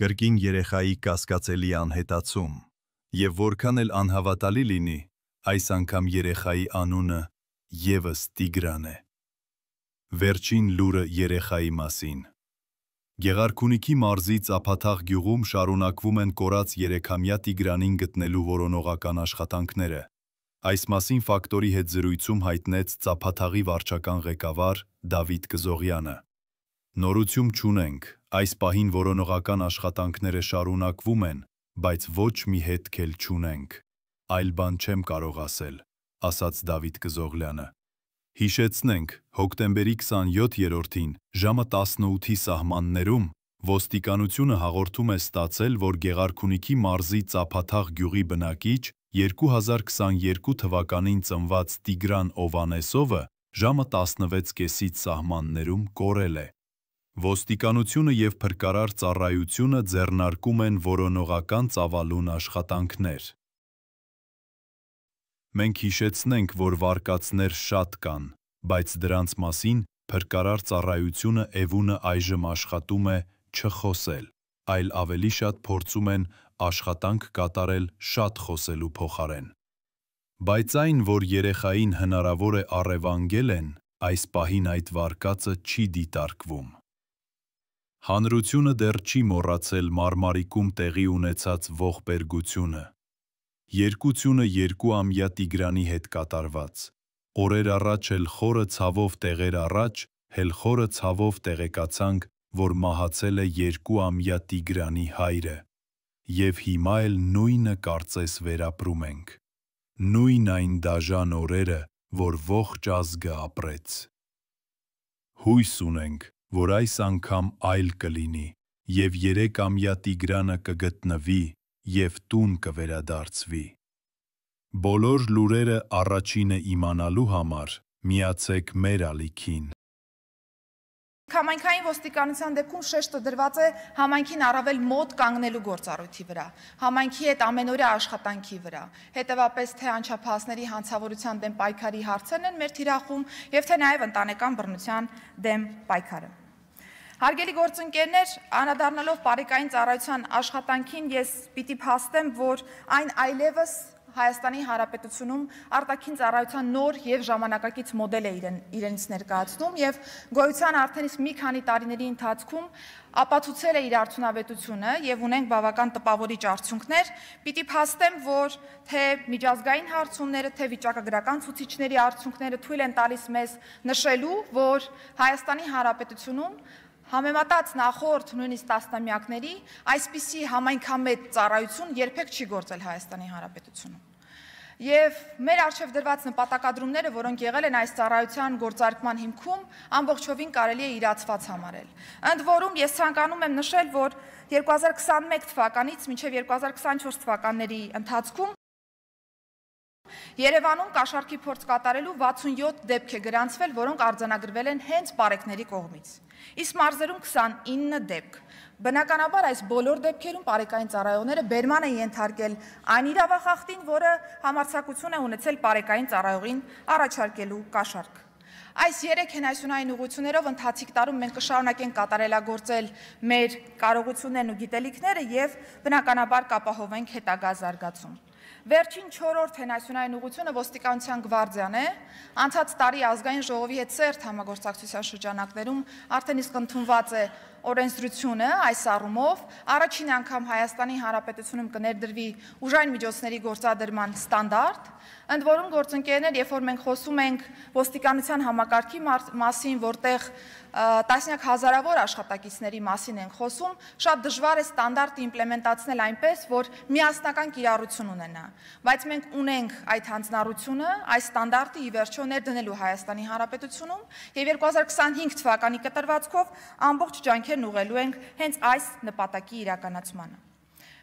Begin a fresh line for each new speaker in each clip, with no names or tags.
կրկին երեխայի կասկածելի անհետացում, և որքան էլ անհավատալի լինի, այս անգամ երեխայի անունը ևս Տիգրան է։ Վերջին լուրը երեխայի մասին։ Գեղարքունիքի մարզի Ծափաթաղ գյուղում շարունակվում են կորած 3-ամյա Տիգրանին գտնելու որոնողական աշխատանքները։ Այս մասին Ֆակտորի հետ զրույցում հայտնեց Ծափաթաղի վարչական ղեկավար Դավիթ Կզողյանը։ Նորություն չունենք, այս պահին որոնողական աշխատանքները շարունակվում են, բայց ոչ մի հետք էլ չունենք, այլ բան չեմ կարող ասել, ասաց Դավիթ Կզողյանը։ Հիշեցնենք, հոկտեմբերի 27-ին ժամը 18-ի սահմաններում ոստիկանությունը հաղորդում է ստացել, որ Գեղարքունիքի մարզի Ծափաթաղ գյուղի բնակիչ 2022 թվականին ծնված Տիգրան Օվանեսովը ժամը 16:30 սահմաններում կորել է։ Ոստիկանությունը և փրկարար ծառայությունը ձեռնարկում են որոնողական ծավալուն աշխատանքներ։ Մենք հիշեցնենք, որ վարկածներ շատ կան, բայց դրանց մասին փրկարար ծառայությունը Էվունը այժմ աշխատում է չխոսել, այլ ավելի շատ փորձում են աշխատանք կատարել շատ խոսելու փոխարեն։ Բայց այն, որ երեխային հնարավոր է առևանգել են, այս պահին այդ վարկածը չի դիտարկվում։ Հանրությունը դեռ չի մոռացել Մարմարիկում տեղի ունեցած ողբերգությունը։ Երկությունը 2-ամյա Տիգրանի հետ կատարված։ Օրեր առաջ էլ խորը ցավով տեղեր առաջ, հել խորը ցավով տեղեկացանք, որ մահացել է 2-ամյա Տիգրանի հայրը։ Եվ հիմա էլ նույնը կարծես վերապրում ենք։ Նույն այն դաժան օրերը, որ ողջ ազգը ապրեց։ Հույս ունենք, որ այս անգամ այլ կլինի, և 3-ամյա Տիգրանը կգտնվի և տուն կվերադարձվի։ Բոլոր լուրերը առաջինը իմանալու համար միացեք մեր ալիքին։
Համայնքային ոստիկանության դեպքում շեշտը դրված է համայնքին առավել մոտ կանգնելու գործառույթի վրա, համայնքի հետ ամենօրյա աշխատանքի վրա, հետևապես թե անչափահասների հանցավորության դեմ պայքարի հարցերն են մեր թիրախում և թե նաև ընտանեկան բռնության դեմ պայքարը։ Հարգելի գործընկերներ, անդրադառնալով պարեկային ծառայության աշխատանքին, ես պիտի փաստեմ, որ այն այլևս Հայաստանի Հանրապետությունում արտաքին ծառայության նոր և ժամանակակից մոդել է իրենից ներկայացնում և գոյության արդեն իսկ մի քանի տարիների ընթացքում ապացուցել է իր արդյունավետությունը և ունենք բավական տպավորիչ արդյունքներ, պիտի փաստեմ, որ թե միջազգային հարցումները, թե վիճակագրական ցուցիչների արդյունքները թույլ են տալիս մեզ նշելու, որ Հայաստանի Հանրապետությունում համեմատած նախորդ նույնիսկ տասնամյակների այսպիսի համայնքամետ ծառայություն երբեք չի գործել Հայաստանի Հանրապետությունում։ Եվ մեր առջև դրված նպատակադրումները, որոնք եղել են այս ծառայության գործարկման հիմքում, ամբողջովին կարելի է իրացված համարել։ Ընդ որում ես ցանկանում եմ նշել, որ 2021 թվականից մինչև 2024 թվականների ընթացքում Երևանում կաշառքի փորձ կատարելու 67 դեպք է գրանցվել, որոնք արձանագրվել են հենց պարեկների կողմից։ Իսկ մարզերում 29 դեպք։ Բնականաբար այս բոլոր դեպքերում պարեկային ծառայողները բերման են ենթարկել այն իրավախախտին, որը համարձակություն է ունեցել պարեկային ծառայողին առաջարկելու կաշառք։ Այս 3 հենասյունային ուղղություններով ընթացիկ տարում մենք կշարունակենք կատարելագործել մեր կարողություններն ու գիտելիքները և բնականաբար կապահովենք հետագա զարգացում։ Վերջին 4-րդ հենասյունային ուղղությունը ոստիկանության գվարդիան է, անցած տարի ազգային ժողովի հետ սերտ համագործակցության շրջանակներում արդեն իսկ ընդունված է օրենսդրությունը այս առումով, առաջին անգամ Հայաստանի Հանրապետությունում կներդրվի ուժային միջոցների գործադրման ստանդարտ, ընդ որում գործընկերներ, երբ որ մենք խոսում ենք ոստիկանության համակարգի մասին, որտեղ տասնյակ հազարավոր աշխատակիցների մասին ենք խոսում, շատ դժվար է ստանդարտը իմպլեմենտացնել այնպես, որ միասնական կիրառություն ունենա, բայց մենք ունենք այդ հանձնառությունը, այս ստանդարտը ի վերջո ներդնելու Հայաստանի Հանրապետությունում և 2025 թվականի կտրվածքով ամբողջ ջանքերն ուղղելու ենք հենց այս նպատակի իրականացմանը։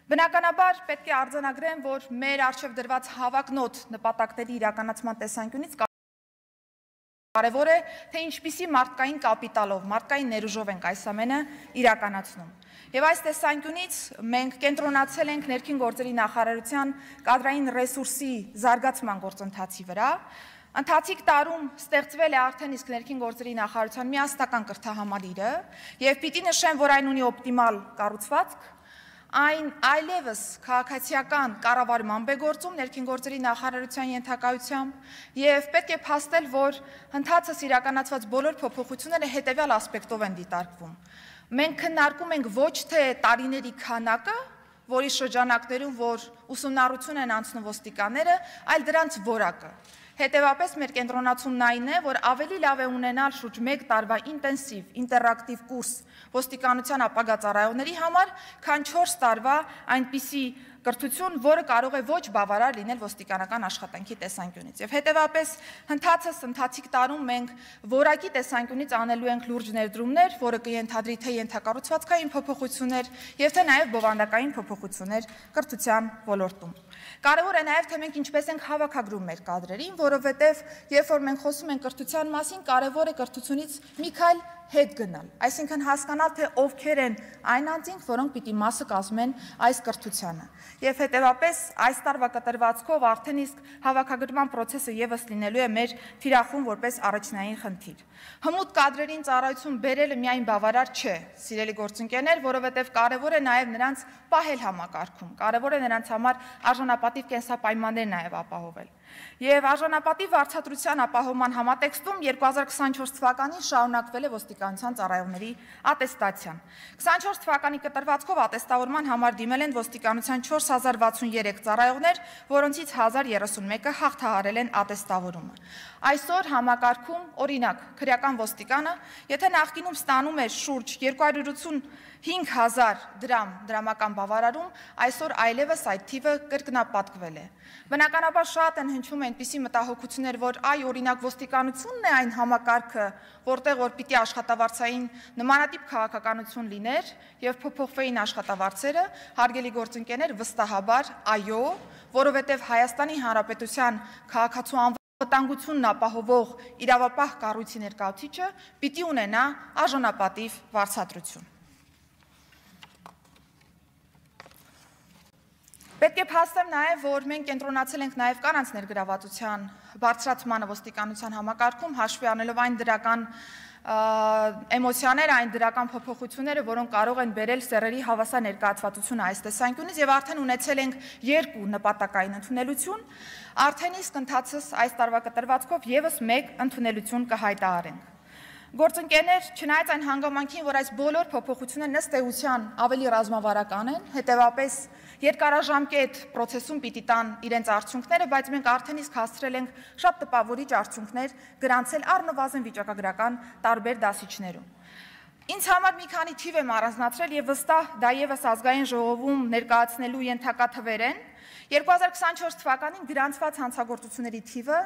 Բնականաբար պետք է արձանագրեմ, որ մեր առջև դրված հավակնոտ նպատակների իրականացման տեսանկյունից կարևոր է, թե ինչպիսի մարդկային կապիտալով, մարդկային ներուժով ենք այս ամենը իրականացնում։ Եվ այս տեսանկյունից մենք կենտրոնացել ենք ներքին գործերի նախարարության կադրային ռեսուրսի զարգացման գործընթացի վրա։ Ընթացիկ տարում ստեղծվել է արդեն իսկ ներքին գործերի նախարարության միասնական կրթահամալիրը և պիտի նշեմ, որ այն ունի օպտիմալ կառուցվածք, Այն այլևս քաղաքացիական կառավարման է գործում ներքին գործերի նախարարության ենթակայությամբ եւ պետք է փաստել, որ ընթացս իրականացված բոլոր փոփոխությունները հետեւյալ ասպեկտով են դիտարկվում։ Մենք քննարկում ենք ոչ թե տարիների քանակը, որի շրջանակներում որ ուսումնառություն են անցնում ոստիկանները, այլ դրանց որակը։ Հետևաբար մեր կենտրոնացումն այն է, որ ավելի լավ է ունենալ շուրջ 1 տարվա ինտենսիվ, ինտերակտիվ կուրս ոստիկանության ապագա ծառայողների համար, քան 4 տարվա այնպիսի կրթություն, որը կարող է ոչ բավարար լինել ոստիկանական աշխատանքի տեսանկյունից։ Եվ հետևաբար ընթացիկ տարում մենք որակի տեսանկյունից անելու ենք լուրջ ներդրումներ, որը կենթադրի թե ենթակառուցվածքային փոփոխություններ եւ թե նաեւ բովանդակային փոփոխություններ կրթության ոլորտում։ Կարևոր է նաեւ թե մենք ինչպես ենք հավաքագրում մեր կադրերին, որովհետեւ երբ որ մենք խոսում ենք կրթության մասին, կարևոր է կրթությունից մի քայլ հետ գնալ, այսինքն հասկանալ, թե ովքեր են այն անձինք, որոնք պիտի մասը կազմեն այս կրթությանը։ Եվ հետևաբար այս տարվա կտրվածքով արդեն իսկ հավաքագրման process-ը եւս լինելու է մեր թիրախում որպես առաջնային խնդիր։ Հմուտ կադրերին ծառայություն բերելը միայն բավարար չէ, սիրելի գործընկերներ, որովհետեւ կարևոր է նաեւ նրանց պահել համակարգում, կարևոր է նրանց համար արժանապատիվ կենսապայմաններ նաեւ ապահովել։ Եվ արժանապատիվ վարձատրության ապահովման համատեքստում 2024 թվականին շարունակվել է ոստիկանության ծառայողների ատեստացիան։ 24 թվականի կտրվածքով ատեստավորման համար դիմել են ոստիկանության 4063 ծառայողներ, որոնցից 1031-ը հաղթահարել են ատեստավորումը։ Այսօր համակարգում, օրինակ, քրեական ոստիկանը, եթե նախկինում ստանում էր շուրջ 285,000 դրամ դրամական բավարարում, այսօր այլևս այդ թիվը կրկնապատկվել է։ Բնականաբար շատ են հնչում այնպիսի մտահոգություններ, որ այ օրինակ ոստիկանությունն է այն համակարգը, որտեղ որ պիտի աշխատավարձային նմանատիպ քաղաքականություն լիներ եւ փոփոխվեին աշխատավարձերը, հարգելի գործընկերներ, վստահաբար այո, որովհետեւ Հայաստանի Հանրապետության քաղաքացու վտանգությունն ապահովող իրավապահ կառույցի ներկայացուցիչը պիտի ունենա արժանապատիվ վարձատրություն։ Պետք է փաստեմ նաև, որ մենք կենտրոնացել ենք նաև կանանց ներգրավվածության բարձրացմանը ոստիկանության համակարգում, հաշվի առնելով այն դրական էմոցիաները, այն դրական փոփոխությունները, որոնք կարող են բերել սեռերի հավասար ներկայացվածությունը այս տեսանկյունից եւ արդեն ունեցել ենք 2 նպատակային ընդունելություն, արդեն իսկ ընթացս այս տարվա կտրվածքով եւս 1 ընդունելություն կհայտարարենք։ Գործընկերներ, չնայած այն հանգամանքին, որ այս բոլոր փոփոխությունները ըստ էության ավելի ռազմավարական են, հետևաբար երկարաժամկետ process-ում պիտի տան իրենց արդյունքները, բայց մենք արդեն իսկ հասցրել ենք շատ տպավորիչ արդյունքներ գրանցել առնվազն վիճակագրական տարբեր դասիչներում։ Ինձ համար մի քանի թիվ եմ առանձնացրել եւ վստահ դա եւս ազգային ժողովում ներկայացնելու ենթակա թվեր են։ 2024 թվականին գրանցված հանցագործությունների թիվը